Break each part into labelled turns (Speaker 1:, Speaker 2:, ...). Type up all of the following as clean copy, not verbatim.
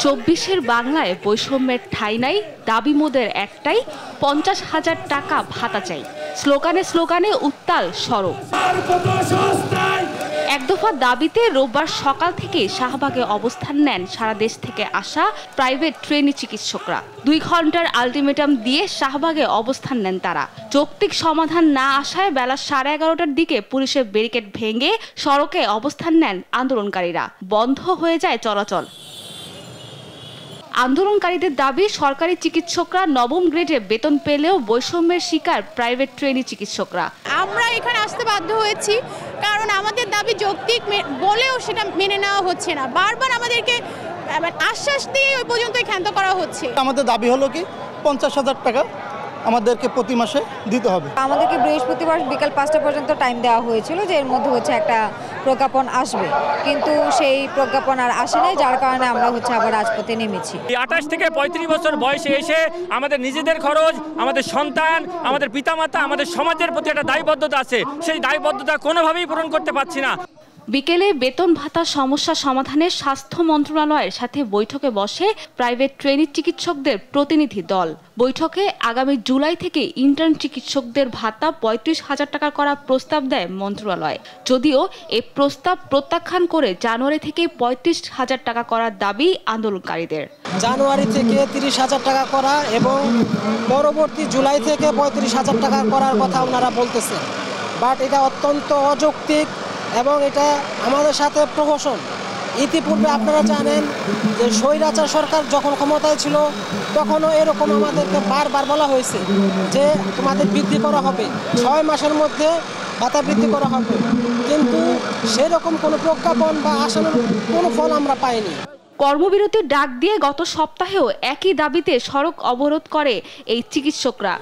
Speaker 1: চব্বিশের বাংলায় বৈষম্যের ঠাঁই নাই, দাবি মোদের একটাই, 50,000 টাকা ভাতা চাই। স্লোগানে স্লোগানে উত্তাল সড়ক। এক দফা দাবিতে রোববার সকাল থেকে শাহবাগে অবস্থান নেন সারা দেশ থেকে আসা প্রাইভেট ট্রেনি চিকিৎসকরা। 2 ঘন্টার আলটিমেটাম দিয়ে শাহবাগে অবস্থান নেন তারা। যৌক্তিক সমাধান না আসায় বেলা 11:30টার দিকে পুলিশের ব্যারিকেড ভেঙে সড়কে অবস্থান নেন আন্দোলনকারীরা। বন্ধ হয়ে যায় চলাচল। আন্দোলনকারীদের দাবি, সরকারি চিকিৎসকরা নবম গ্রেডে বেতন পেলেও বৈষম্যের শিকার প্রাইভেট ট্রেনি চিকিৎসকরা।
Speaker 2: আমরা এখানে আসতে বাধ্য হয়েছি কারণ আমাদের দাবি যৌক্তিক বলেও সেটা মেনে নেওয়া হচ্ছে না। বারবার আমাদেরকে আশ্বাস দিয়ে ওই পর্যন্ত ক্ষান্ত করা হচ্ছে।
Speaker 3: আমাদের দাবি হলো কি 50,000 টাকা আমাদেরকে প্রতি মাসে দিতে হবে।
Speaker 4: আমাদেরকে বৃহস্পতিবার বিকাল 5টা পর্যন্ত টাইম দেওয়া হয়েছিল যে এর মধ্যে একটা প্রজ্ঞাপন আসবে, কিন্তু সেই প্রজ্ঞাপন আর আসে নাই, যার কারণে আমরা আবার রাজপথে নেমেছি।
Speaker 5: 28 থেকে 35 বছর বয়সে এসে আমাদের নিজেদের খরচ, আমাদের সন্তান, আমাদের পিতামাতা, আমাদের সমাজের প্রতি একটা দায়বদ্ধতা আছে, সেই দায়বদ্ধতা কোনোভাবেই পূরণ করতে পারছি না।
Speaker 1: বিকেলে বেতন ভাতা সমস্যা সমাধানে স্বাস্থ্য মন্ত্রণালয়ের সাথে বৈঠকে বসে প্রাইভেট ট্রেনি চিকিৎসকদের প্রতিনিধি দল। বৈঠকে আগামী জুলাই থেকে ইন্টার্ন চিকিৎসকদের ভাতা 35,000 টাকা করার প্রস্তাব দেয় মন্ত্রণালয়। যদিও এই প্রস্তাব প্রত্যাখ্যান করে জানুয়ারি থেকে 35,000 টাকা করার দাবি আন্দোলনকারীদের।
Speaker 6: জানুয়ারি থেকে 30,000 টাকা করা এবং পরবর্তী জুলাই থেকে 35,000 টাকা করার কথা ওনারা বলতেছেন, বাট এটা অত্যন্ত অযৌক্তিক এবং এটা আমাদের সাথে প্রহসন। ইতিপূর্বে আপনারা জানেন যে স্বৈরাচার সরকার যখন ক্ষমতায় ছিল তখনও এরকম আমাদেরকে বারবার বলা হয়েছে যে তোমাদের বৃদ্ধি করা হবে, 6 মাসের মধ্যে ভাতা বৃদ্ধি করা হবে, কিন্তু সেরকম কোনো প্রজ্ঞাপন বা আশানুর কোনো ফল আমরা পাইনি।
Speaker 1: কর্মবিরতির ডাক দিয়ে গত সপ্তাহেও একই দাবিতে সড়ক অবরোধ করে এই চিকিৎসকরা।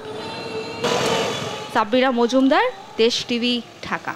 Speaker 1: সাব্বিরা মজুমদার, দেশ টিভি, ঢাকা।